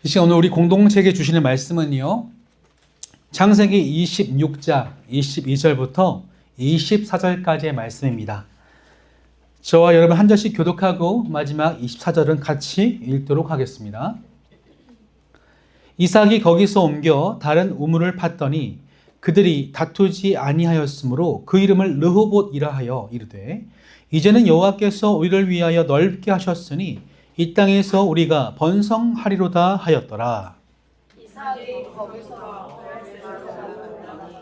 이 시간 오늘 우리 공동체에게 주시는 말씀은요. 창세기 26장 22절부터 24절까지의 말씀입니다. 저와 여러분 한 절씩 교독하고 마지막 24절은 같이 읽도록 하겠습니다. 이삭이 거기서 옮겨 다른 우물을 팠더니 그들이 다투지 아니하였으므로 그 이름을 르호봇이라 하여 이르되 이제는 여호와께서 우리를 위하여 넓게 하셨으니 이 땅에서 우리가 번성하리로다 하였더라.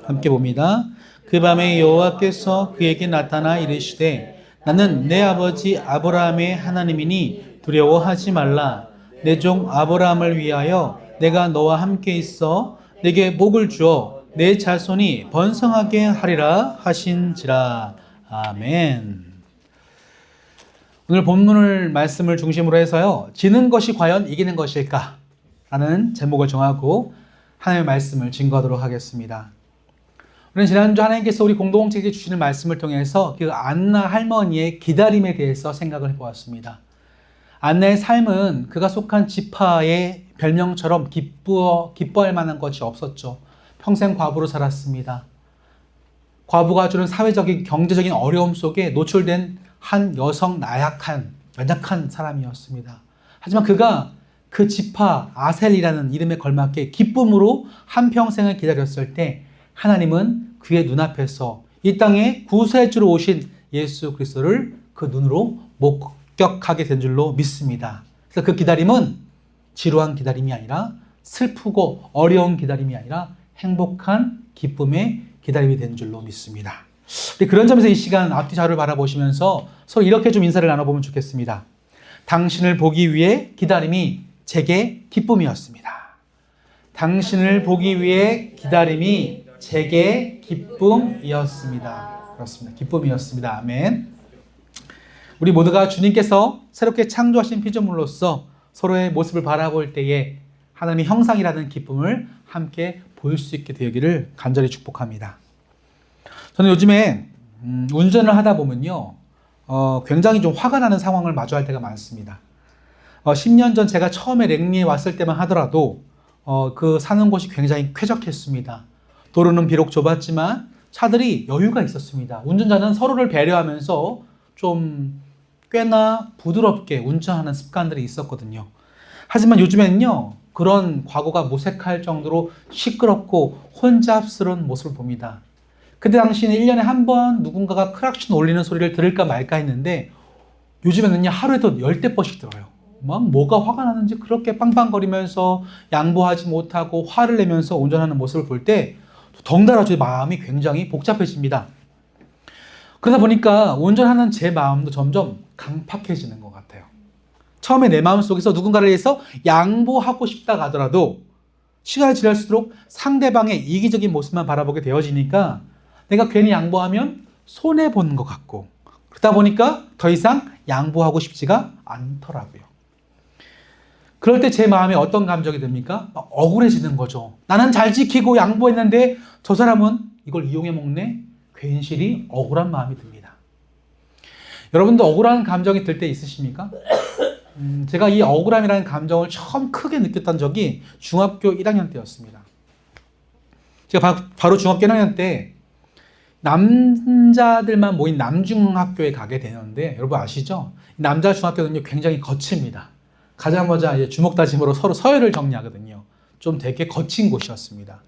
함께 봅니다. 그 밤에 여호와께서 그에게 나타나 이르시되 나는 내 아버지 아브라함의 하나님이니 두려워하지 말라. 내 종 아브라함을 위하여 내가 너와 함께 있어 내게 복을 주어 내 자손이 번성하게 하리라 하신지라. 아멘. 오늘 본문을 말씀을 중심으로 해서요. 지는 것이 과연 이기는 것일까? 라는 제목을 정하고 하나님의 말씀을 증거하도록 하겠습니다. 우리는 지난주 하나님께서 우리 공동체에게 주시는 말씀을 통해서 그 안나 할머니의 기다림에 대해서 생각을 해보았습니다. 안나의 삶은 그가 속한 지파의 별명처럼 기뻐할 만한 것이 없었죠. 평생 과부로 살았습니다. 과부가 주는 사회적인 경제적인 어려움 속에 노출된 한 여성 연약한 사람이었습니다. 하지만 그가 그 지파 아셀이라는 이름에 걸맞게 기쁨으로 한평생을 기다렸을 때 하나님은 그의 눈앞에서 이 땅에 구세주로 오신 예수 그리스도를 그 눈으로 목격하게 된 줄로 믿습니다. 그래서 그 기다림은 지루한 기다림이 아니라 슬프고 어려운 기다림이 아니라 행복한 기쁨의 기다림이 된 줄로 믿습니다. 그런 점에서 이 시간 앞뒤 자료를 바라보시면서 서로 이렇게 좀 인사를 나눠보면 좋겠습니다. 당신을 보기 위해 기다림이 제게 기쁨이었습니다. 당신을 보기 위해 기다림이 제게 기쁨이었습니다. 그렇습니다. 기쁨이었습니다. 아멘. 우리 모두가 주님께서 새롭게 창조하신 피조물로서 서로의 모습을 바라볼 때에 하나님의 형상이라는 기쁨을 함께 보일 수 있게 되기를 간절히 축복합니다. 저는 요즘에 운전을 하다 보면요. 굉장히 좀 화가 나는 상황을 마주할 때가 많습니다. 10년 전 제가 처음에 랭리에 왔을 때만 하더라도 그 사는 곳이 굉장히 쾌적했습니다. 도로는 비록 좁았지만 차들이 여유가 있었습니다. 운전자는 서로를 배려하면서 좀 꽤나 부드럽게 운전하는 습관들이 있었거든요. 하지만 요즘에는요. 그런 과거가 모색할 정도로 시끄럽고 혼잡스러운 모습을 봅니다. 그때 당시에는 1년에 한 번 누군가가 크락션 울리는 소리를 들을까 말까 했는데 요즘에는요 하루에도 10대번씩 들어요. 뭐가 화가 나는지 그렇게 빵빵거리면서 양보하지 못하고 화를 내면서 운전하는 모습을 볼 때 덩달아 제 마음이 굉장히 복잡해집니다. 그러다 보니까 운전하는 제 마음도 점점 강팍해지는 것 같아요. 처음에 내 마음속에서 누군가를 위해서 양보하고 싶다 하더라도 시간이 지날수록 상대방의 이기적인 모습만 바라보게 되어지니까 내가 괜히 양보하면 손해보는 것 같고 그러다 보니까 더 이상 양보하고 싶지가 않더라고요. 그럴 때 제 마음에 어떤 감정이 듭니까? 억울해지는 거죠. 나는 잘 지키고 양보했는데 저 사람은 이걸 이용해 먹네? 괜시리 억울한 마음이 듭니다. 여러분도 억울한 감정이 들 때 있으십니까? 제가 이 억울함이라는 감정을 처음 크게 느꼈던 적이 중학교 1학년 때였습니다. 제가 바로 중학교 1학년 때 남자들만 모인 남중학교에 가게 되는데 여러분 아시죠? 남자 중학교는요 굉장히 거칩니다. 가자마자 이제 주먹다짐으로 서로 서열을 정리하거든요. 좀 되게 거친 곳이었습니다.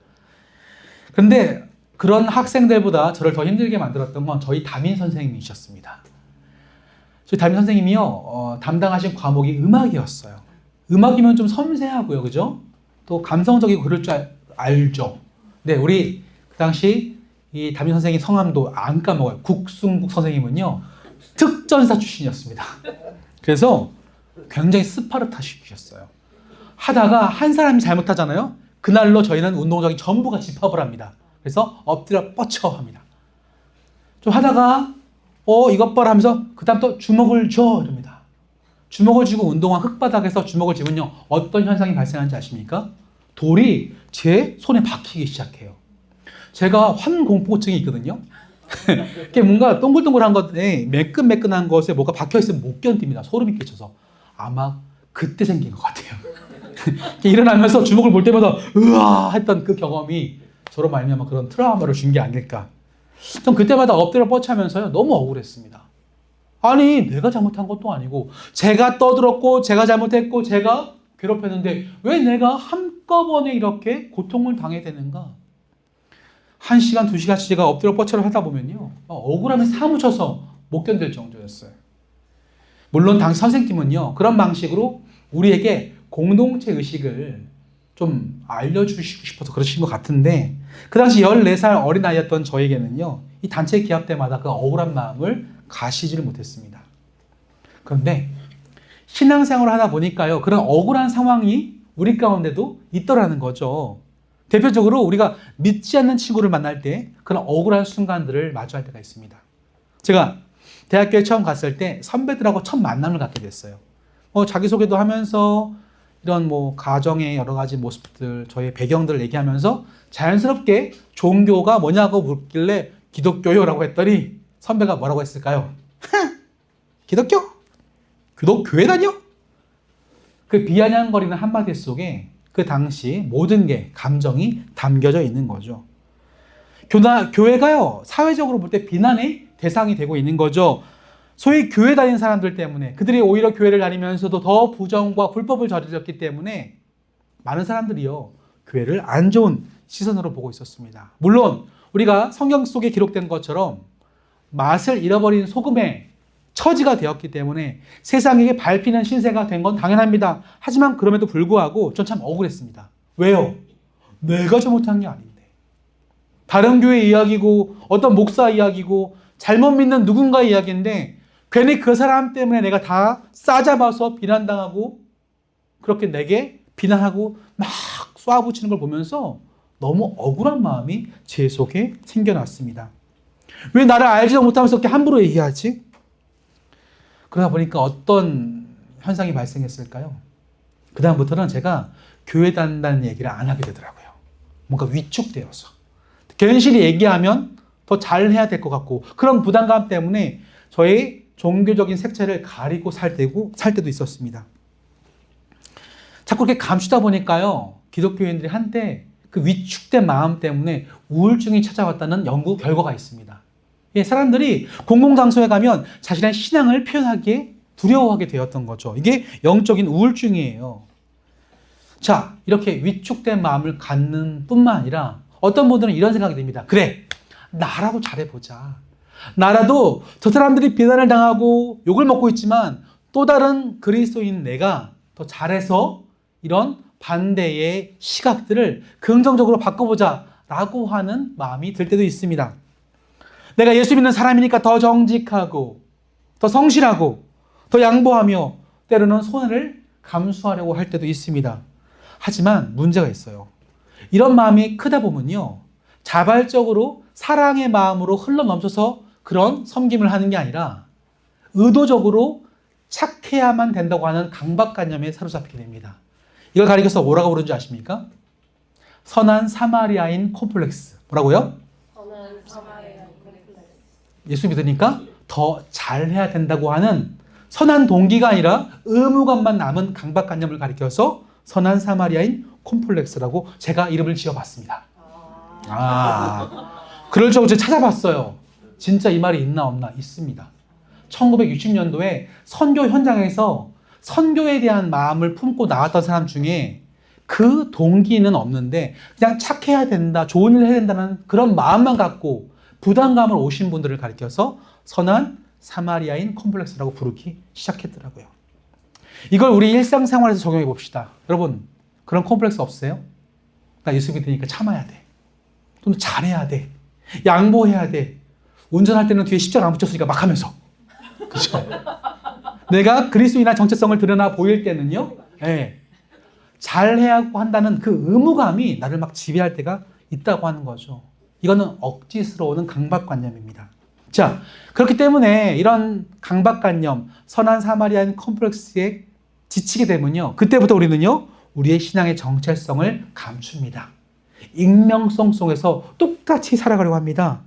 그런데 그런 학생들보다 저를 더 힘들게 만들었던 건 저희 담임 선생님이셨습니다. 저희 담임 선생님이요 담당하신 과목이 음악이었어요. 음악이면 좀 섬세하고요, 그죠? 또 감성적이고 그럴 줄 알죠. 네, 우리 그 당시 이 담임 선생님 성함도 안 까먹어요. 국승국 선생님은요 특전사 출신이었습니다. 그래서 굉장히 스파르타식이셨어요. 하다가 한 사람이 잘못하잖아요. 그날로 저희는 운동장이 전부가 집합을 합니다. 그래서 엎드려 뻗쳐 합니다. 좀 하다가 이것 봐라 하면서 그 다음 또 주먹을 줘 이럽니다. 주먹을 쥐고 운동화 흙바닥에서 주먹을 쥐면요 어떤 현상이 발생하는지 아십니까? 돌이 제 손에 박히기 시작해요. 제가 환공포증이 있거든요. 그게 뭔가 동글동글한 것에 매끈매끈한 것에 뭐가 박혀있으면 못 견딥니다. 소름이 끼쳐서. 아마 그때 생긴 것 같아요. 일어나면서 주먹을 볼 때마다 으아 했던 그 경험이 저로 말미암아 그런 트라우마를 준 게 아닐까. 전 그때마다 엎드려 뻗치면서요 너무 억울했습니다. 아니 내가 잘못한 것도 아니고 제가 떠들었고 제가 잘못했고 제가 괴롭혔는데 왜 내가 한꺼번에 이렇게 고통을 당해야 되는가. 1시간, 2시간씩 제가 엎드려 뻗쳐를 하다 보면요 억울함이 사무쳐서 못 견딜 정도였어요. 물론 당시 선생님은요 그런 방식으로 우리에게 공동체 의식을 좀 알려주시고 싶어서 그러신 것 같은데 그 당시 14살 어린아이였던 저에게는요 이 단체 기합 때마다 그 억울한 마음을 가시지를 못했습니다. 그런데 신앙생활을 하다 보니까요 그런 억울한 상황이 우리 가운데도 있더라는 거죠. 대표적으로 우리가 믿지 않는 친구를 만날 때 그런 억울한 순간들을 마주할 때가 있습니다. 제가 대학교에 처음 갔을 때 선배들하고 첫 만남을 갖게 됐어요. 자기소개도 하면서 이런 가정의 여러 가지 모습들, 저의 배경들을 얘기하면서 자연스럽게 종교가 뭐냐고 묻길래 기독교요라고 했더니 선배가 뭐라고 했을까요? 기독교? 교회 다녀? 그 비아냥거리는 한마디 속에 그 당시 모든 게 감정이 담겨져 있는 거죠. 교회가요 사회적으로 볼 때 비난의 대상이 되고 있는 거죠. 소위 교회 다니는 사람들 때문에 그들이 오히려 교회를 다니면서도 더 부정과 불법을 저질렀기 때문에 많은 사람들이요 교회를 안 좋은 시선으로 보고 있었습니다. 물론 우리가 성경 속에 기록된 것처럼 맛을 잃어버린 소금의 처지가 되었기 때문에 세상에게 밟히는 신세가 된 건 당연합니다. 하지만 그럼에도 불구하고 전 참 억울했습니다. 왜요? 내가 잘못한 게 아닌데. 다른 교회 이야기고 어떤 목사 이야기고 잘못 믿는 누군가의 이야기인데 괜히 그 사람 때문에 내가 다 싸잡아서 비난당하고 그렇게 내게 비난하고 막 쏘아붙이는 걸 보면서 너무 억울한 마음이 제 속에 생겨났습니다. 왜 나를 알지도 못하면서 이렇게 함부로 얘기하지? 그러다 보니까 어떤 현상이 발생했을까요? 그 다음부터는 제가 교회 다닌다는 얘기를 안 하게 되더라고요. 뭔가 위축되어서. 괜시리 얘기하면 더 잘해야 될 것 같고 그런 부담감 때문에 저의 종교적인 색채를 가리고 살 때도 있었습니다. 자꾸 이렇게 감추다 보니까요. 기독교인들이 한때 그 위축된 마음 때문에 우울증이 찾아왔다는 연구 결과가 있습니다. 사람들이 공공장소에 가면 자신의 신앙을 표현하기에 두려워하게 되었던 거죠. 이게 영적인 우울증이에요. 자, 이렇게 위축된 마음을 갖는 뿐만 아니라 어떤 분들은 이런 생각이 듭니다. 그래, 나라도 잘해보자. 나라도 저 사람들이 비난을 당하고 욕을 먹고 있지만 또 다른 그리스도인 내가 더 잘해서 이런 반대의 시각들을 긍정적으로 바꿔보자 라고 하는 마음이 들 때도 있습니다. 내가 예수 믿는 사람이니까 더 정직하고 더 성실하고 더 양보하며 때로는 손해를 감수하려고 할 때도 있습니다. 하지만 문제가 있어요. 이런 마음이 크다 보면요. 자발적으로 사랑의 마음으로 흘러넘쳐서 그런 섬김을 하는 게 아니라 의도적으로 착해야만 된다고 하는 강박관념에 사로잡히게 됩니다. 이걸 가리켜서 뭐라고 부르는지 아십니까? 선한 사마리아인 콤플렉스. 뭐라고요? 선한 사마리아인 콤플렉스. 예수 믿으니까 더 잘해야 된다고 하는 선한 동기가 아니라 의무감만 남은 강박관념을 가리켜서 선한 사마리아인 콤플렉스라고 제가 이름을 지어봤습니다. 그럴 줄 제가 찾아봤어요. 진짜 이 말이 있나 없나? 있습니다. 1960년도에 선교 현장에서 선교에 대한 마음을 품고 나왔던 사람 중에 그 동기는 없는데 그냥 착해야 된다, 좋은 일을 해야 된다는 그런 마음만 갖고 부담감을 오신 분들을 가리켜서 선한 사마리아인 콤플렉스라고 부르기 시작했더라고요. 이걸 우리 일상생활에서 적용해 봅시다. 여러분, 그런 콤플렉스 없으세요? 나 예수 믿으니까 참아야 돼. 또 잘해야 돼. 양보해야 돼. 운전할 때는 뒤에 십자가 안 붙였으니까 막 하면서. 그죠? 내가 그리스도인의 정체성을 드러나 보일 때는요, 잘해야 한다는 그 의무감이 나를 막 지배할 때가 있다고 하는 거죠. 이거는 억지스러운 강박관념입니다. 자, 그렇기 때문에 이런 강박관념, 선한 사마리아인 컴플렉스에 지치게 되면요, 그때부터 우리는요, 우리의 신앙의 정체성을 감춥니다. 익명성 속에서 똑같이 살아가려고 합니다.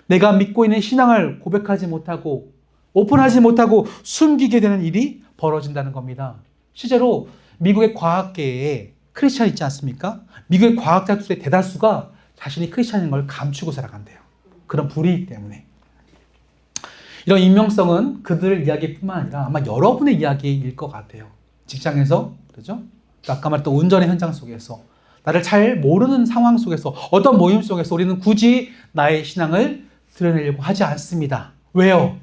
내가 믿고 있는 신앙을 고백하지 못하고 오픈하지 못하고 숨기게 되는 일이 벌어진다는 겁니다. 실제로 미국의 과학계에 크리스찬이 있지 않습니까? 미국의 과학자들의 대다수가 자신이 크리스찬인 걸 감추고 살아간대요. 그런 불이익 때문에. 이런 익명성은 그들 이야기뿐만 아니라 아마 여러분의 이야기일 것 같아요. 직장에서, 그렇죠? 아까 말했던 운전의 현장 속에서, 나를 잘 모르는 상황 속에서, 어떤 모임 속에서 우리는 굳이 나의 신앙을 드러내려고 하지 않습니다. 왜요?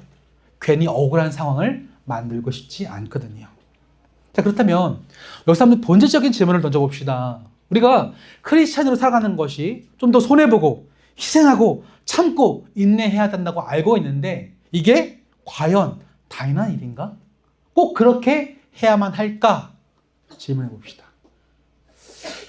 괜히 억울한 상황을 만들고 싶지 않거든요. 자, 그렇다면 여기서 한번 본질적인 질문을 던져봅시다. 우리가 크리스찬으로 살아가는 것이 좀 더 손해보고 희생하고 참고 인내해야 된다고 알고 있는데 이게 과연 당연한 일인가? 꼭 그렇게 해야만 할까? 질문해 봅시다.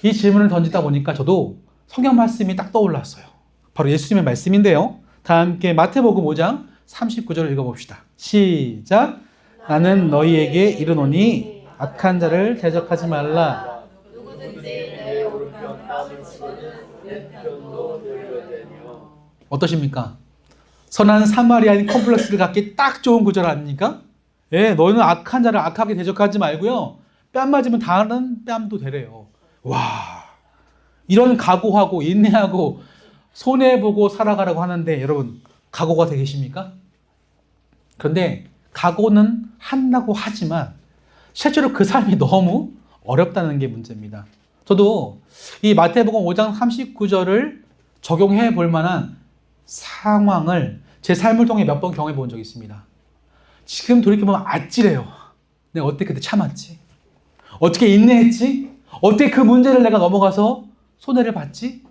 이 질문을 던지다 보니까 저도 성경 말씀이 딱 떠올랐어요. 바로 예수님의 말씀인데요. 다 함께 마태복음 5장 39절을 읽어봅시다. 시작. 나는 너희에게 이르노니 악한 자를 대적하지 말라. 누구든지 내 오른편 뺨을 치고는 왼편도 돌려대며. 어떠십니까? 선한 사마리아인 컴플렉스를 갖기 딱 좋은 구절 아닙니까? 예, 너희는 악한 자를 악하게 대적하지 말고요. 뺨 맞으면 다른 뺨도 되래요. 와, 이런 각오하고 인내하고 손해보고 살아가라고 하는데 여러분 각오가 되겠습니까? 그런데 각오는 한다고 하지만 실제로 그 삶이 너무 어렵다는 게 문제입니다. 저도 이 마태복음 5장 39절을 적용해 볼 만한 상황을 제 삶을 통해 몇 번 경험해 본 적이 있습니다. 지금 돌이켜보면 아찔해요. 내가 어떻게 그때 참았지? 어떻게 인내했지? 어떻게 그 문제를 내가 넘어가서 손해를 봤지?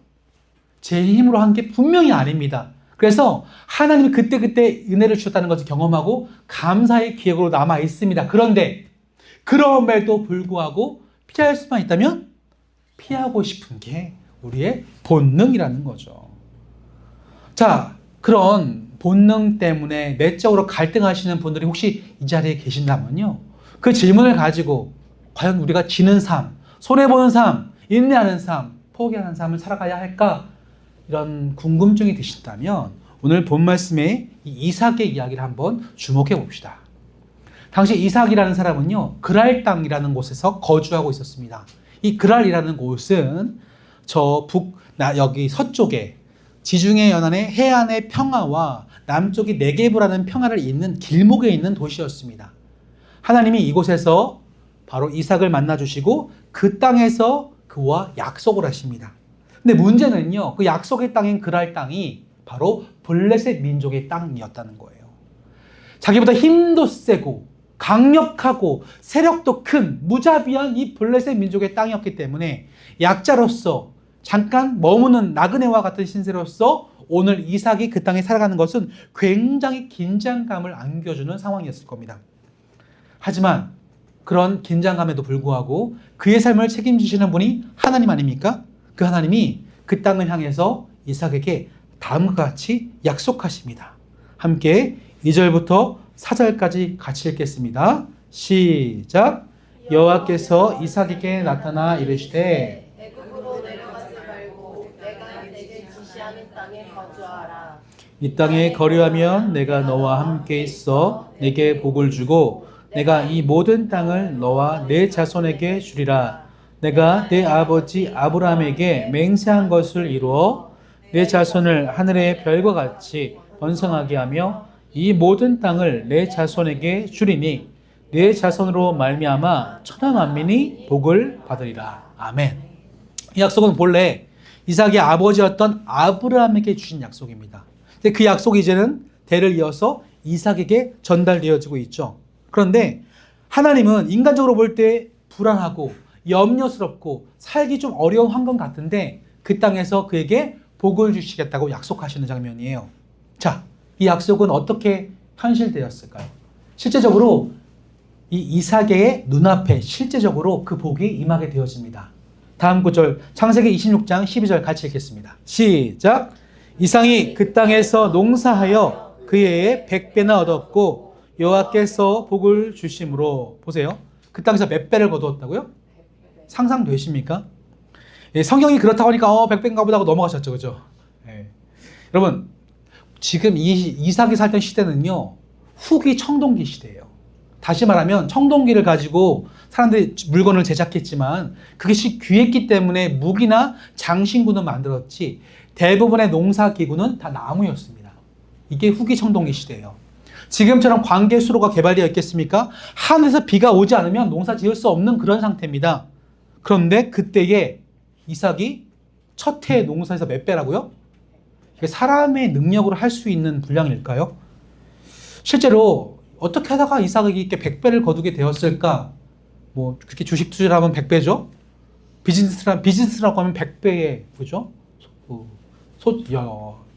제 힘으로 한 게 분명히 아닙니다. 그래서 하나님이 그때그때 은혜를 주셨다는 것을 경험하고 감사의 기억으로 남아 있습니다. 그런데 그럼에도 불구하고 피할 수만 있다면 피하고 싶은 게 우리의 본능이라는 거죠. 자, 그런 본능 때문에 내적으로 갈등하시는 분들이 혹시 이 자리에 계신다면요. 그 질문을 가지고 과연 우리가 지는 삶, 손해보는 삶, 인내하는 삶, 포기하는 삶을 살아가야 할까? 이런 궁금증이 드신다면 오늘 본 말씀의 이 이삭의 이야기를 한번 주목해 봅시다. 당시 이삭이라는 사람은요, 그랄 땅이라는 곳에서 거주하고 있었습니다. 이 그랄이라는 곳은 여기 서쪽에 지중해 연안의 해안의 평화와 남쪽이 네게브라는 평화를 잇는 길목에 있는 도시였습니다. 하나님이 이곳에서 바로 이삭을 만나주시고 그 땅에서 그와 약속을 하십니다. 근데 문제는요, 그 약속의 땅인 그랄 땅이 바로 블레셋 민족의 땅이었다는 거예요. 자기보다 힘도 세고 강력하고 세력도 큰 무자비한 이 블레셋 민족의 땅이었기 때문에 약자로서 잠깐 머무는 나그네와 같은 신세로서 오늘 이삭이 그 땅에 살아가는 것은 굉장히 긴장감을 안겨주는 상황이었을 겁니다. 하지만 그런 긴장감에도 불구하고 그의 삶을 책임지시는 분이 하나님 아닙니까? 그 하나님이 그 땅을 향해서 이삭에게 다음과 같이 약속하십니다. 함께 2절부터 4절까지 같이 읽겠습니다. 시작. 여호와께서 이삭에게 나타나 이르시되 애굽으로 내려가지 말고 내가 내게 지시하는 땅에 거주하라. 이 땅에 거류하면 내가 너와 함께 있어 내게 복을 주고 내가 이 모든 땅을 너와 내 자손에게 주리라. 내가 내 아버지 아브라함에게 맹세한 것을 이루어 내 자손을 하늘의 별과 같이 번성하게 하며 이 모든 땅을 내 자손에게 주리니 내 자손으로 말미암아 천하 만민이 복을 받으리라. 아멘. 이 약속은 본래 이삭의 아버지였던 아브라함에게 주신 약속입니다. 근데 그 약속이 이제는 대를 이어서 이삭에게 전달되어지고 있죠. 그런데 하나님은 인간적으로 볼 때 불안하고 염려스럽고 살기 좀 어려운 환경 같은데 그 땅에서 그에게 복을 주시겠다고 약속하시는 장면이에요. 자, 이 약속은 어떻게 현실되었을까요? 실제적으로 이 이삭의 눈앞에 실제적으로 그 복이 임하게 되어집니다. 다음 구절 창세기 26장 12절 같이 읽겠습니다. 시작. 이삭이 그 땅에서 농사하여 그 해에 100배나 얻었고 여호와께서 복을 주심으로. 보세요. 그 땅에서 몇 배를 거두었다고요? 상상되십니까? 예, 성경이 그렇다고 하니까 100배인가 보다 하고 넘어가셨죠. 그죠? 예. 여러분 지금 이 이삭이 살던 시대는요 후기 청동기 시대예요. 다시 말하면 청동기를 가지고 사람들이 물건을 제작했지만 그것이 귀했기 때문에 무기나 장신구는 만들었지 대부분의 농사기구는 다 나무였습니다. 이게 후기 청동기 시대예요. 지금처럼 광계 수로가 개발되어 있겠습니까? 하늘에서 비가 오지 않으면 농사 지을 수 없는 그런 상태입니다. 그런데 그때에 이삭이 첫 해 농사에서 몇 배라고요? 이게 사람의 능력으로 할 수 있는 분량일까요? 실제로 어떻게 하다가 이삭이 이렇게 100배를 거두게 되었을까? 뭐 그렇게 주식 투자를 하면 100배죠. 비즈니스라고 하면 100배의 그죠?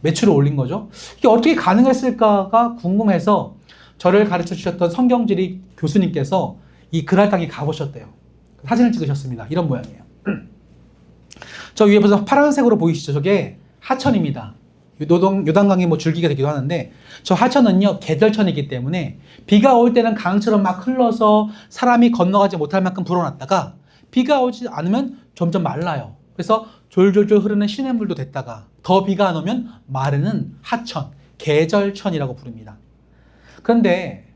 매출을 올린 거죠. 이게 어떻게 가능했을까가 궁금해서 저를 가르쳐 주셨던 성경지리 교수님께서 이 그랄 땅에 가보셨대요. 사진을 찍으셨습니다. 이런 모양이에요. 저 위에 보면 파란색으로 보이시죠? 저게 하천입니다. 요단강이 뭐 줄기가 되기도 하는데 저 하천은요 계절천이기 때문에 비가 올 때는 강처럼 막 흘러서 사람이 건너가지 못할 만큼 불어났다가 비가 오지 않으면 점점 말라요. 그래서 졸졸졸 흐르는 시냇물도 됐다가 더 비가 안 오면 마르는 하천, 계절천이라고 부릅니다. 그런데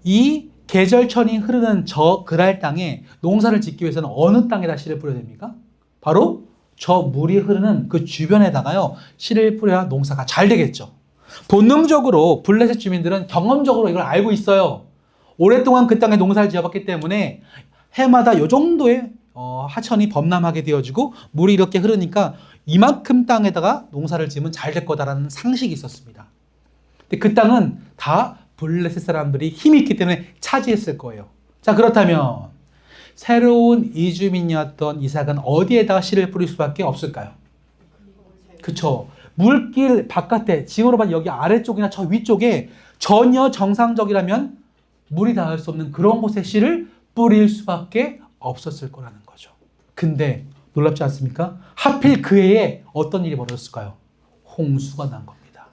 이 계절천이 흐르는 저 그랄 땅에 농사를 짓기 위해서는 어느 땅에다 씨를 뿌려야 됩니까? 바로 저 물이 흐르는 그 주변에다가요 씨를 뿌려야 농사가 잘 되겠죠. 본능적으로 블레셋 주민들은 경험적으로 이걸 알고 있어요. 오랫동안 그 땅에 농사를 지어봤기 때문에 해마다 이 정도의 하천이 범람하게 되어지고 물이 이렇게 흐르니까 이만큼 땅에다가 농사를 지으면 잘 될 거다라는 상식이 있었습니다. 근데 그 땅은 다 블레셋 사람들이 힘이 있기 때문에 차지했을 거예요. 자, 그렇다면 새로운 이주민이었던 이삭은 어디에다가 씨를 뿌릴 수밖에 없을까요? 그쵸. 물길 바깥에, 지구로 봐도 여기 아래쪽이나 저 위쪽에 전혀 정상적이라면 물이 닿을 수 없는 그런 곳에 씨를 뿌릴 수밖에 없었을 거라는 거죠. 근데 놀랍지 않습니까? 하필 그 해에 어떤 일이 벌어졌을까요? 홍수가 난 겁니다.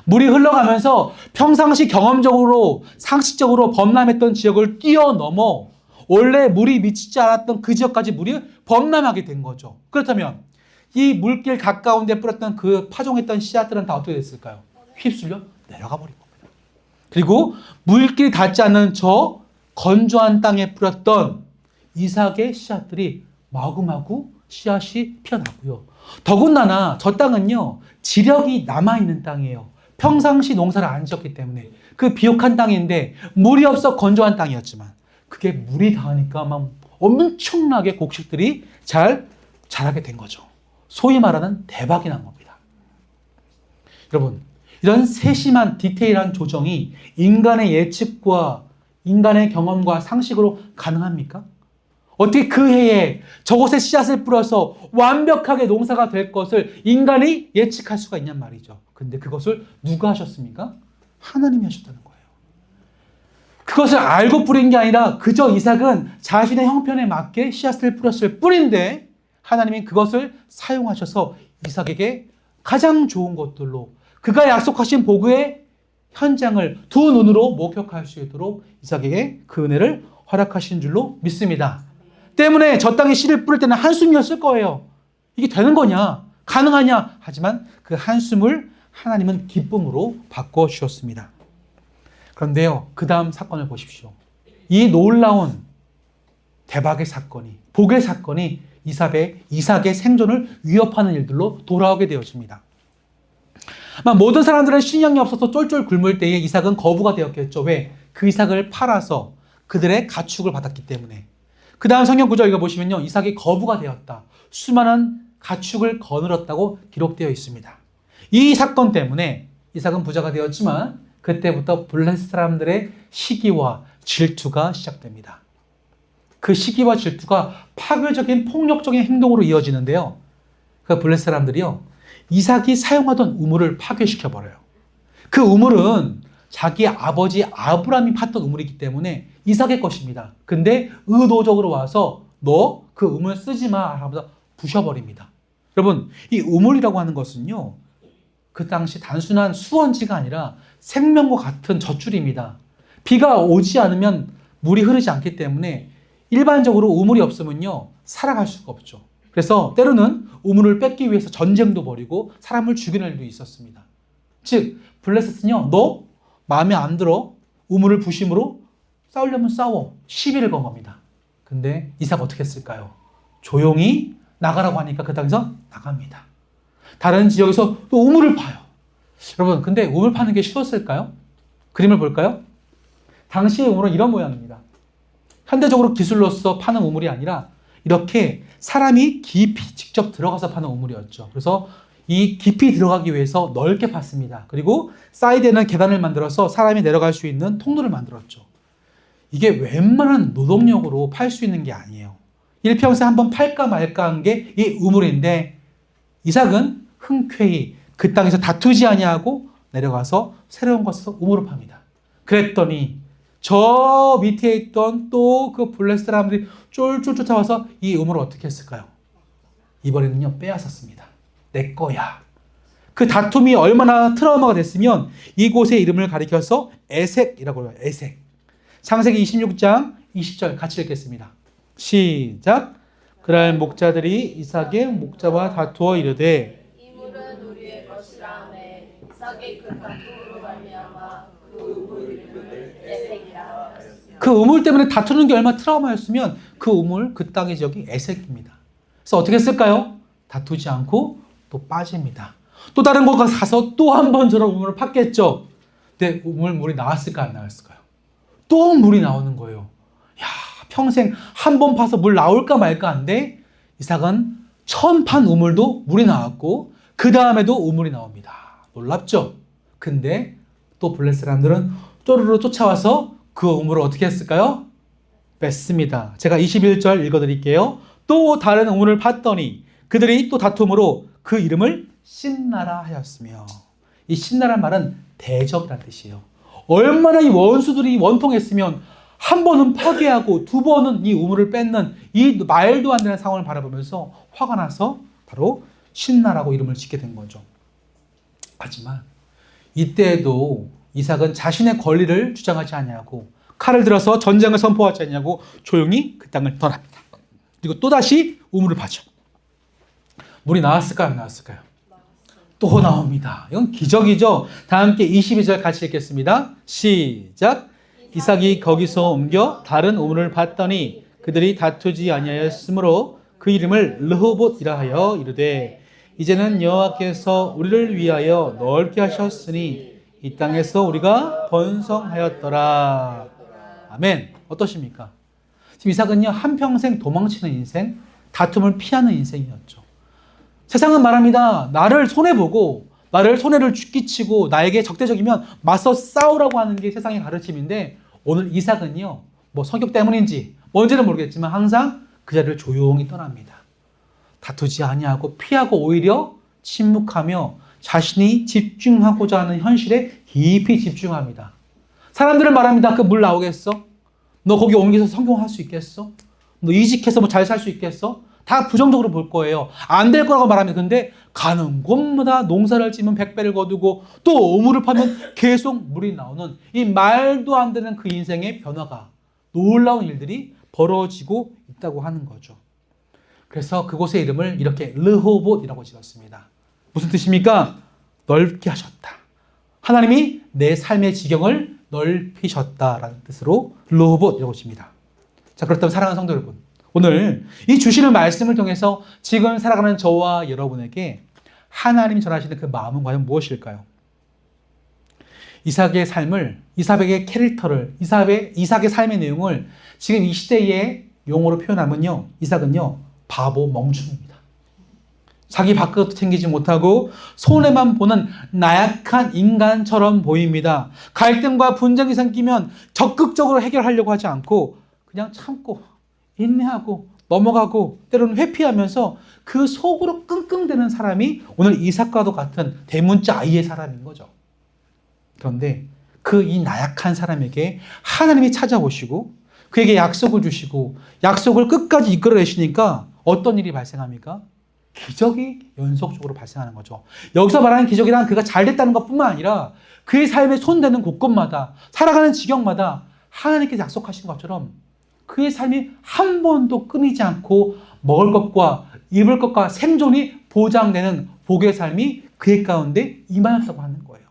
물이 흘러가면서 평상시 경험적으로 상식적으로 범람했던 지역을 뛰어넘어 원래 물이 미치지 않았던 그 지역까지 물이 범람하게 된 거죠. 그렇다면 이 물길 가까운 데 뿌렸던 그 파종했던 씨앗들은 다 어떻게 됐을까요? 휩쓸려 내려가 버린 겁니다. 그리고 물길 닿지 않는 저 건조한 땅에 뿌렸던 이삭의 씨앗들이 마구마구 씨앗이 피어나고요. 더군다나 저 땅은요 지력이 남아있는 땅이에요. 평상시 농사를 안 지었기 때문에 그 비옥한 땅인데 물이 없어 건조한 땅이었지만 그게 물이 닿으니까 막 엄청나게 곡식들이 잘 자라게 된 거죠. 소위 말하는 대박이 난 겁니다. 여러분, 이런 세심한 디테일한 조정이 인간의 예측과 인간의 경험과 상식으로 가능합니까? 어떻게 그 해에 저곳에 씨앗을 뿌려서 완벽하게 농사가 될 것을 인간이 예측할 수가 있냔 말이죠. 근데 그것을 누가 하셨습니까? 하나님이 하셨다는 거예요. 그것을 알고 뿌린 게 아니라 그저 이삭은 자신의 형편에 맞게 씨앗을 뿌렸을 뿐인데 하나님이 그것을 사용하셔서 이삭에게 가장 좋은 것들로 그가 약속하신 복의 현장을 두 눈으로 목격할 수 있도록 이삭에게 그 은혜를 허락하신 줄로 믿습니다. 때문에 저 땅에 씨를 뿌릴 때는 한숨이었을 거예요. 이게 되는 거냐? 가능하냐? 하지만 그 한숨을 하나님은 기쁨으로 바꿔주셨습니다. 그런데요, 그 다음 사건을 보십시오. 이 놀라운 대박의 사건이, 복의 사건이 이삭의 생존을 위협하는 일들로 돌아오게 되어집니다. 모든 사람들은 식량이 없어서 쫄쫄 굶을 때에 이삭은 거부가 되었겠죠. 왜? 그 이삭을 팔아서 그들의 가축을 받았기 때문에. 그 다음 성경 구절 읽어보시면요. 이삭이 거부가 되었다. 수많은 가축을 거느렸다고 기록되어 있습니다. 이 사건 때문에 이삭은 부자가 되었지만 그때부터 블레셋 사람들의 시기와 질투가 시작됩니다. 그 시기와 질투가 파괴적인 폭력적인 행동으로 이어지는데요. 그 블레셋 사람들이요. 이삭이 사용하던 우물을 파괴시켜버려요. 그 우물은 자기 아버지 아브라함이 팠던 우물이기 때문에 이삭의 것입니다. 근데 의도적으로 와서 너 그 우물 쓰지 마 하면서 부셔버립니다. 여러분, 이 우물이라고 하는 것은요. 그 당시 단순한 수원지가 아니라 생명과 같은 젖줄입니다. 비가 오지 않으면 물이 흐르지 않기 때문에 일반적으로 우물이 없으면요. 살아갈 수가 없죠. 그래서 때로는 우물을 뺏기 위해서 전쟁도 벌이고 사람을 죽이는 일도 있었습니다. 즉 블레셋은요. 너 마음에 안 들어? 우물을 부심으로 싸우려면 싸워. 시비를 건 겁니다. 근데 이삭 어떻게 했을까요? 조용히 나가라고 하니까 그 땅에서 나갑니다. 다른 지역에서 또 우물을 파요. 여러분, 근데 우물 파는 게 쉬웠을까요? 그림을 볼까요? 당시의 우물은 이런 모양입니다. 현대적으로 기술로서 파는 우물이 아니라 이렇게 사람이 깊이 직접 들어가서 파는 우물이었죠. 그래서 이 깊이 들어가기 위해서 넓게 팠습니다. 그리고 사이드에는 계단을 만들어서 사람이 내려갈 수 있는 통로를 만들었죠. 이게 웬만한 노동력으로 팔 수 있는 게 아니에요. 일평생 한번 팔까 말까 한 게 이 우물인데 이삭은 흔쾌히 그 땅에서 다투지 아니하고 내려가서 새로운 것을 우물을 팝니다. 그랬더니 저 밑에 있던 또 그 블레스 사람들이 쫄쫄 쫓아와서 이 우물을 어떻게 했을까요? 이번에는요, 빼앗았습니다. 내 거야. 그 다툼이 얼마나 트라우마가 됐으면 이곳의 이름을 가리켜서 에색이라고 해요. 에색. 창세기 26장 20절 같이 읽겠습니다. 시작. 그날 목자들이 이삭의 목자와 다투어 이르되 이 물은 우리의 것이라 하매 이삭의 그 다툼으로 말미암아 그 우물 이름을 에색이라 하였으며 그 우물 때문에 다투는 게 얼마나 트라우마였으면 그 우물, 그 땅의 지역이 에색입니다. 그래서 어떻게 했을까요? 다투지 않고 또 빠집니다. 또 다른 곳 가서 또 한 번 저런 우물을 팠겠죠. 근데 물이 나왔을까 안 나왔을까요? 또 물이 나오는 거예요. 야, 평생 한 번 파서 물 나올까 말까 한데 이삭은 처음 판 우물도 물이 나왔고 그 다음에도 우물이 나옵니다. 놀랍죠? 근데 또 블레스 사람들은 쪼르르 쫓아와서 그 우물을 어떻게 했을까요? 뺐습니다. 제가 21절 읽어드릴게요. 또 다른 우물을 팠더니 그들이 또 다툼으로 그 이름을 신나라 하였으며, 이 신나란 말은 대적이라는 뜻이에요. 얼마나 이 원수들이 원통했으면 한 번은 파괴하고 두 번은 이 우물을 뺏는 이 말도 안 되는 상황을 바라보면서 화가 나서 바로 신나라고 이름을 짓게 된 거죠. 하지만 이때에도 이삭은 자신의 권리를 주장하지 않냐고 칼을 들어서 전쟁을 선포하지 않냐고 조용히 그 땅을 떠납니다. 그리고 또다시 우물을 파죠. 물이 나왔을까요? 안 나왔을까요? 또 나옵니다. 이건 기적이죠. 다 함께 22절 같이 읽겠습니다. 시작. 이삭이 거기서 옮겨 다른 우물을 봤더니 그들이 다투지 아니하였으므로 그 이름을 르호봇이라 하여 이르되 이제는 여호와께서 우리를 위하여 넓게 하셨으니 이 땅에서 우리가 번성하였더라. 아멘. 어떠십니까? 지금 이삭은요, 한평생 도망치는 인생, 다툼을 피하는 인생이었죠. 세상은 말합니다. 나를 손해보고 나를 손해를 끼치고 나에게 적대적이면 맞서 싸우라고 하는 게 세상의 가르침인데 오늘 이삭은요, 뭐 성격 때문인지 뭔지는 모르겠지만 항상 그 자리를 조용히 떠납니다. 다투지 아니하고 피하고 오히려 침묵하며 자신이 집중하고자 하는 현실에 깊이 집중합니다. 사람들은 말합니다. 그 물 나오겠어? 너 거기 옮겨서 성공할 수 있겠어? 너 이직해서 뭐 잘 살 수 있겠어? 다 부정적으로 볼 거예요. 안 될 거라고 말합니다. 근데 가는 곳마다 농사를 지면 100배를 거두고 또 우물을 파면 계속 물이 나오는 이 말도 안 되는 그 인생의 변화가, 놀라운 일들이 벌어지고 있다고 하는 거죠. 그래서 그곳의 이름을 이렇게 르호봇이라고 지었습니다. 무슨 뜻입니까? 넓게 하셨다. 하나님이 내 삶의 지경을 넓히셨다라는 뜻으로 르호봇이라고 칩니다. 자, 그렇다면 사랑하는 성도 여러분, 오늘 이 주시는 말씀을 통해서 지금 살아가는 저와 여러분에게 하나님이 전하시는 그 마음은 과연 무엇일까요? 이삭의 삶을, 이삭의 캐릭터를, 이삭의 삶의 내용을 지금 이 시대의 용어로 표현하면요, 이삭은요, 바보 멍충입니다. 자기 밖것도 챙기지 못하고 손해만 보는 나약한 인간처럼 보입니다. 갈등과 분쟁이 생기면 적극적으로 해결하려고 하지 않고 그냥 참고 인내하고 넘어가고 때로는 회피하면서 그 속으로 끙끙대는 사람이 오늘 이삭과도 같은 대문자 아이의 사람인 거죠. 그런데 그 이 나약한 사람에게 하나님이 찾아오시고 그에게 약속을 주시고 약속을 끝까지 이끌어내시니까 어떤 일이 발생합니까? 기적이 연속적으로 발생하는 거죠. 여기서 말하는 기적이란 그가 잘 됐다는 것뿐만 아니라 그의 삶에 손대는 곳곳마다 살아가는 지경마다 하나님께서 약속하신 것처럼 그의 삶이 한 번도 끊이지 않고 먹을 것과 입을 것과 생존이 보장되는 복의 삶이 그의 가운데 임하였다고 하는 거예요.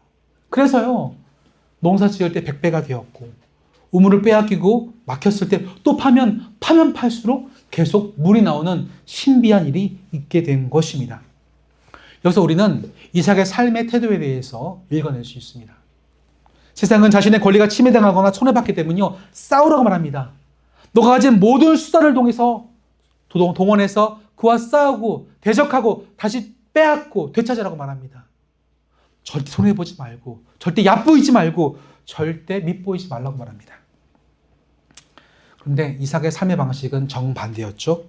그래서요, 농사 지을 때 100배가 되었고 우물을 빼앗기고 막혔을 때 또 파면 팔수록 계속 물이 나오는 신비한 일이 있게 된 것입니다. 여기서 우리는 이삭의 삶의 태도에 대해서 읽어낼 수 있습니다. 세상은 자신의 권리가 침해당하거나 손해받기 때문에요, 싸우라고 말합니다. 너가 가진 모든 수단을 동원해서 그와 싸우고 대적하고 다시 빼앗고 되찾으라고 말합니다. 절대 손해보지 말고, 절대 얕보이지 말고, 절대 밉보이지 말라고 말합니다. 그런데 이삭의 삶의 방식은 정반대였죠.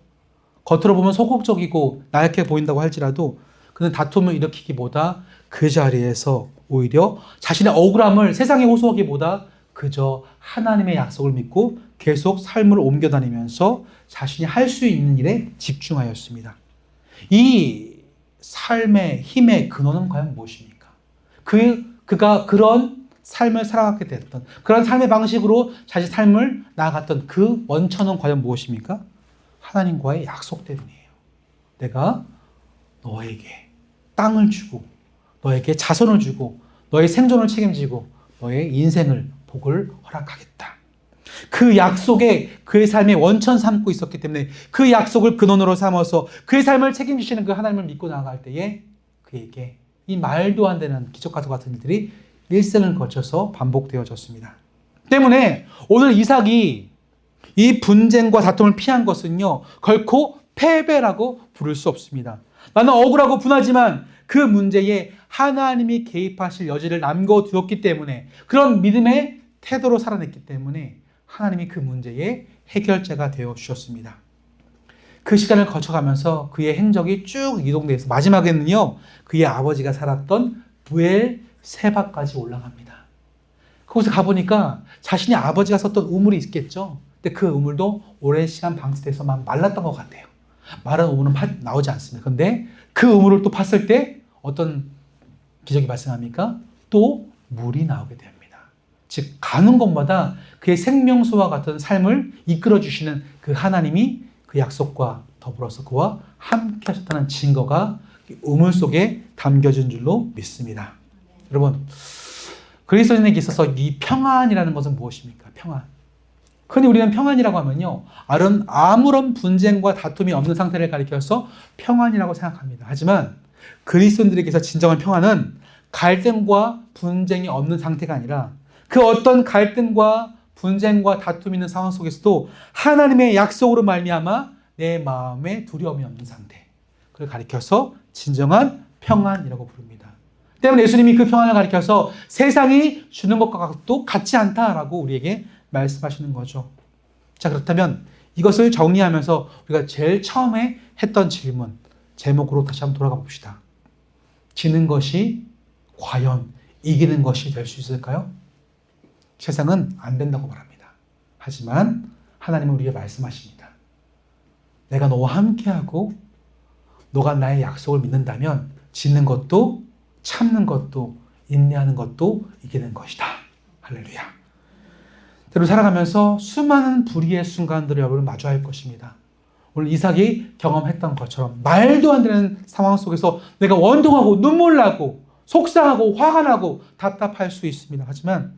겉으로 보면 소극적이고 나약해 보인다고 할지라도 그는 다툼을 일으키기보다 그 자리에서 오히려 자신의 억울함을 세상에 호소하기보다 그저 하나님의 약속을 믿고 계속 삶을 옮겨다니면서 자신이 할 수 있는 일에 집중하였습니다. 이 삶의 힘의 근원은 과연 무엇입니까? 그가 그런 삶을 살아가게 됐던, 그런 삶의 방식으로 자신 삶을 나아갔던 그 원천은 과연 무엇입니까? 하나님과의 약속 때문이에요. 내가 너에게 땅을 주고, 너에게 자손을 주고, 너의 생존을 책임지고, 너의 인생을, 복을 허락하겠다. 그 약속에 그의 삶의 원천 삼고 있었기 때문에 그 약속을 근원으로 삼아서 그의 삶을 책임지시는 그 하나님을 믿고 나아갈 때에 그에게 이 말도 안 되는 기적과 같은 일들이 일생을 거쳐서 반복되어졌습니다. 때문에 오늘 이삭이 이 분쟁과 다툼을 피한 것은요, 결코 패배라고 부를 수 없습니다. 나는 억울하고 분하지만 그 문제에 하나님이 개입하실 여지를 남겨두었기 때문에, 그런 믿음의 태도로 살아냈기 때문에 하나님이 그 문제의 해결자가 되어주셨습니다. 그 시간을 거쳐가면서 그의 행적이 쭉 이동돼서 마지막에는요, 그의 아버지가 살았던 브엘세바까지 올라갑니다. 거기서 가보니까 자신이 아버지가 썼던 우물이 있겠죠. 근데 그 우물도 오랜 시간 방치돼서 말랐던 것 같아요. 마른 우물은 나오지 않습니다. 근데 그 우물을 또 팠을 때 어떤 기적이 발생합니까? 또 물이 나오게 됩니다. 즉 가는 곳마다 그의 생명수와 같은 삶을 이끌어 주시는 그 하나님이 그 약속과 더불어서 그와 함께 하셨다는 증거가 우물 속에 담겨진 줄로 믿습니다. 여러분, 그리스도인에게 있어서 이 평안이라는 것은 무엇입니까? 평안. 흔히 우리는 평안이라고 하면요, 아무런 분쟁과 다툼이 없는 상태를 가리켜서 평안이라고 생각합니다. 하지만 그리스도인들에게서 진정한 평안은 갈등과 분쟁이 없는 상태가 아니라 그 어떤 갈등과 분쟁과 다툼이 있는 상황 속에서도 하나님의 약속으로 말미암아 내 마음에 두려움이 없는 상태, 그걸 가리켜서 진정한 평안이라고 부릅니다. 때문에 예수님이 그 평안을 가리켜서 세상이 주는 것과도 같지 않다라고 우리에게 말씀하시는 거죠. 자, 그렇다면 이것을 정리하면서 우리가 제일 처음에 했던 질문, 제목으로 다시 한번 돌아가 봅시다. 지는 것이 과연 이기는 것이 될 수 있을까요? 세상은 안 된다고 말합니다. 하지만 하나님은 우리에게 말씀하십니다. 내가 너와 함께하고 너가 나의 약속을 믿는다면 짓는 것도 참는 것도 인내하는 것도 이기는 것이다. 할렐루야. 때로 살아가면서 수많은 불의의 순간들을 여러분 마주할 것입니다. 오늘 이삭이 경험했던 것처럼 말도 안 되는 상황 속에서 내가 원통하고 눈물 나고 속상하고 화가 나고 답답할 수 있습니다. 하지만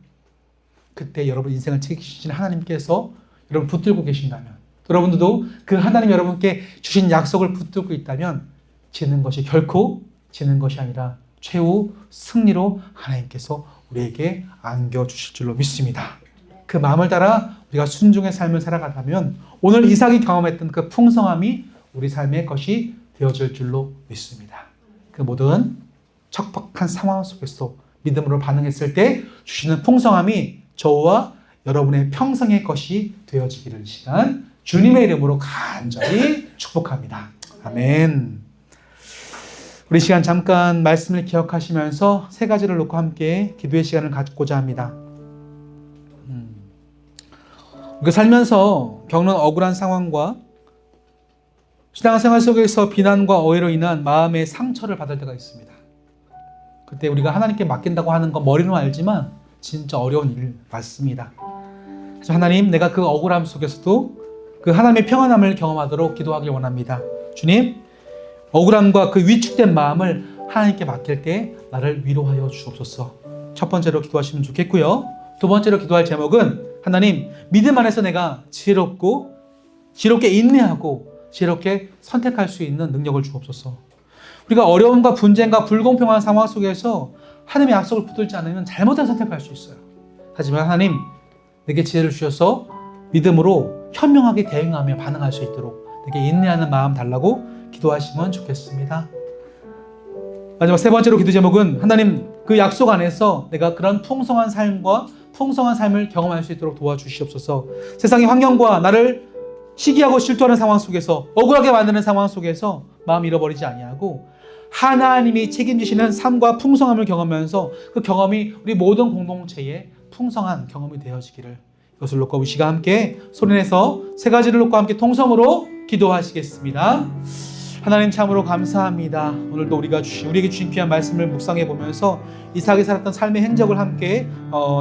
그때 여러분 인생을 책임지신 하나님께서 여러분 붙들고 계신다면, 여러분들도 그 하나님 여러분께 주신 약속을 붙들고 있다면 지는 것이 결코 지는 것이 아니라 최후 승리로 하나님께서 우리에게 안겨주실 줄로 믿습니다. 그 마음을 따라 우리가 순종의 삶을 살아가다면 오늘 이삭이 경험했던 그 풍성함이 우리 삶의 것이 되어질 줄로 믿습니다. 그 모든 척박한 상황 속에서 믿음으로 반응했을 때 주시는 풍성함이 저와 여러분의 평생의 것이 되어지기를 시간 주님의 이름으로 간절히 축복합니다. 아멘. 우리 시간 잠깐 말씀을 기억하시면서 세 가지를 놓고 함께 기도의 시간을 갖고자 합니다. 우리가 살면서 겪는 억울한 상황과 신앙생활 속에서 비난과 오해로 인한 마음의 상처를 받을 때가 있습니다. 그때 우리가 하나님께 맡긴다고 하는 건 머리로 알지만 진짜 어려운 일 맞습니다. 그래서 하나님, 내가 그 억울함 속에서도 그 하나님의 평안함을 경험하도록 기도하길 원합니다. 주님, 억울함과 그 위축된 마음을 하나님께 맡길 때 나를 위로하여 주옵소서. 첫 번째로 기도하시면 좋겠고요. 두 번째로 기도할 제목은 하나님, 믿음 안에서 내가 지혜롭게 인내하고 지혜롭게 선택할 수 있는 능력을 주옵소서. 우리가 어려움과 분쟁과 불공평한 상황 속에서 하나님의 약속을 붙들지 않으면 잘못된 선택할 수 있어요. 하지만 하나님, 내게 지혜를 주셔서 믿음으로 현명하게 대응하며 반응할 수 있도록 내게 인내하는 마음 달라고 기도하시면 좋겠습니다. 마지막 세 번째로 기도 제목은 하나님, 그 약속 안에서 내가 그런 풍성한 삶과 풍성한 삶을 경험할 수 있도록 도와주시옵소서. 세상의 환경과 나를 시기하고 질투하는 상황 속에서, 억울하게 만드는 상황 속에서 마음 잃어버리지 아니하고 하나님이 책임지시는 삶과 풍성함을 경험하면서 그 경험이 우리 모든 공동체의 풍성한 경험이 되어지기를, 이것을 놓고 우리 시간 함께 소리내서 세 가지를 놓고 함께 통성으로 기도하시겠습니다. 하나님, 참으로 감사합니다. 오늘도 우리에게 주신 귀한 말씀을 묵상해 보면서 이삭이 살았던 삶의 행적을 함께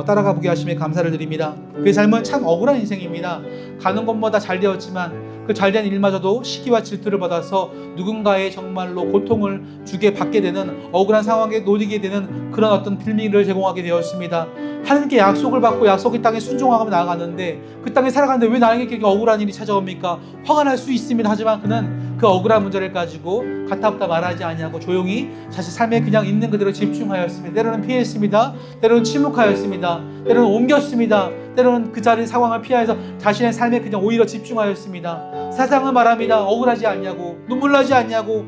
따라가 보게 하심에 감사를 드립니다. 그의 삶은 참 억울한 인생입니다. 가는 곳마다 잘 되었지만 그 잘된 일마저도 시기와 질투를 받아서 누군가의 정말로 고통을 받게 되는, 억울한 상황에 놓이게 되는 그런 어떤 빌미를 제공하게 되었습니다. 하나님께 약속을 받고 약속의 땅에 순종하고 나아가는데, 그 땅에 살아가는데 왜 나에게 이렇게 억울한 일이 찾아옵니까? 화가 날 수 있습니다. 하지만 그는 그 억울한 문제를 가지고 가타없다 말하지 아니하고 조용히 자신 삶에 그냥 있는 그대로 집중하였습니다. 때로는 피했습니다. 때로는 침묵하였습니다. 때로는 옮겼습니다. 때로는 그 자리 상황을 피해서 자신의 삶에 그냥 오히려 집중하였습니다. 세상은 말합니다. 억울하지 않냐고, 눈물 나지 않냐고,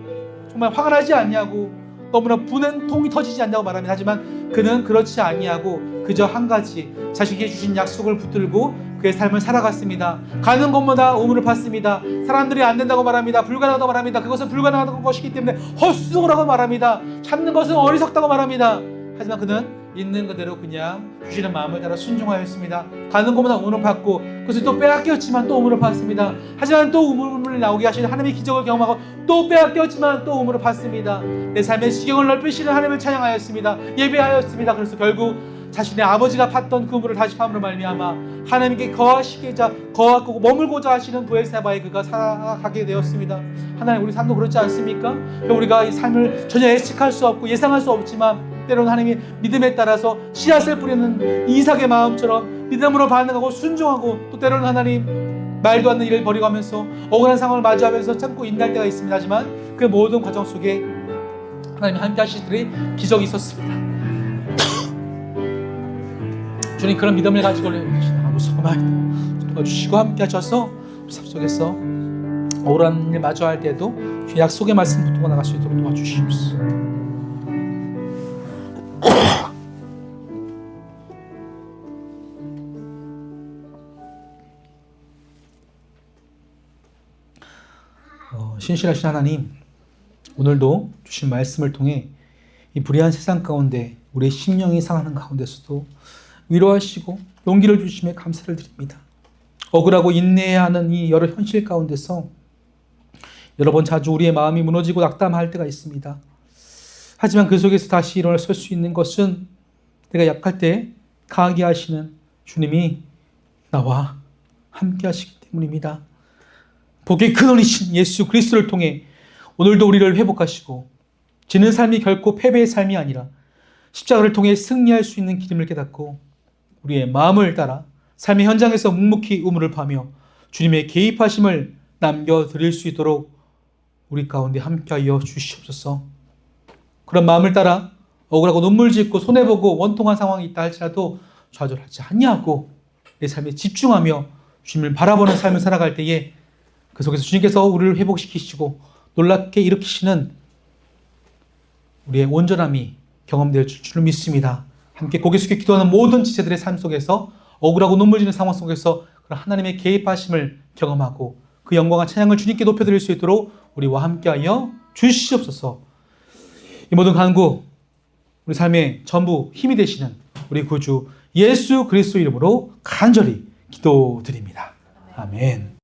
정말 화가 나지 않냐고, 너무나 분한 통이 터지지 않냐고 말합니다. 하지만 그는 그렇지 아니하고 그저 한 가지, 자신에게 주신 약속을 붙들고 그의 삶을 살아갔습니다. 가는 곳마다 우물을 팠습니다. 사람들이 안 된다고 말합니다. 불가능하다고 말합니다. 그것은 불가능한 것이기 때문에 헛수고라고 말합니다. 참는 것은 어리석다고 말합니다. 하지만 그는 있는 그대로 그냥 주시는 마음을 따라 순종하였습니다. 가는 곳마다 우물을 팠고, 그것을 또 빼앗겼지만 또 우물을 팠습니다. 하지만 또 우물을 나오게 하시는 하나님의 기적을 경험하고, 또 빼앗겼지만 또 우물을 팠습니다. 내 삶의 지경을 넓히시는 하나님을 찬양하였습니다. 예배하였습니다. 그래서 결국 자신의 아버지가 팠던 그 우물을 다시 팜으로 말미암아 하나님께 거하고 머물고자 하시는 브엘세바에 그가 살아가게 되었습니다. 하나님, 우리 삶도 그렇지 않습니까? 우리가 이 삶을 전혀 예측할 수 없고 예상할 수 없지만 때로는 하나님이 믿음에 따라서 씨앗을 뿌리는 이삭의 마음처럼 믿음으로 반응하고 순종하고, 또 때로는 하나님 말도 안 되는 일을 벌이가면서 억울한 상황을 마주하면서 참고 인내할 때가 있습니다. 하지만 그 모든 과정 속에 하나님이 함께 하시더니 기적이 있었습니다. 주님, 그런 믿음을 가지고 도와주시고 함께 하셔서 우리 삶 속에서 억울한 일 마주할 때도 약속의 말씀 붙들고 나갈 수 있도록 도와주시옵소서. 신실하신 하나님, 오늘도 주신 말씀을 통해 이 불의한 세상 가운데 우리의 심령이 상하는 가운데서도 위로하시고 용기를 주심에 감사를 드립니다. 억울하고 인내해야 하는 이 여러 현실 가운데서 여러 번 자주 우리의 마음이 무너지고 낙담할 때가 있습니다. 하지만 그 속에서 다시 일어날 설 수 있는 것은 내가 약할 때 강하게 하시는 주님이 나와 함께 하시기 때문입니다. 복의 근원이신 예수 그리스도를 통해 오늘도 우리를 회복하시고, 지는 삶이 결코 패배의 삶이 아니라 십자가를 통해 승리할 수 있는 길임을 깨닫고 우리의 마음을 따라 삶의 현장에서 묵묵히 우물을 파며 주님의 개입하심을 남겨드릴 수 있도록 우리 가운데 함께하여 주시옵소서. 그런 마음을 따라 억울하고 눈물 짓고 손해보고 원통한 상황이 있다 할지라도 좌절하지 아니하고 내 삶에 집중하며 주님을 바라보는 삶을 살아갈 때에 그 속에서 주님께서 우리를 회복시키시고 놀랍게 일으키시는 우리의 온전함이 경험될 줄을 믿습니다. 함께 고개 숙여 기도하는 모든 지체들의 삶 속에서 억울하고 눈물 지는 상황 속에서 하나님의 개입하심을 경험하고 그 영광과 찬양을 주님께 높여드릴 수 있도록 우리와 함께하여 주시옵소서. 이 모든 간구, 우리 삶의 전부 힘이 되시는 우리 구주 예수 그리스도 이름으로 간절히 기도드립니다. 아멘.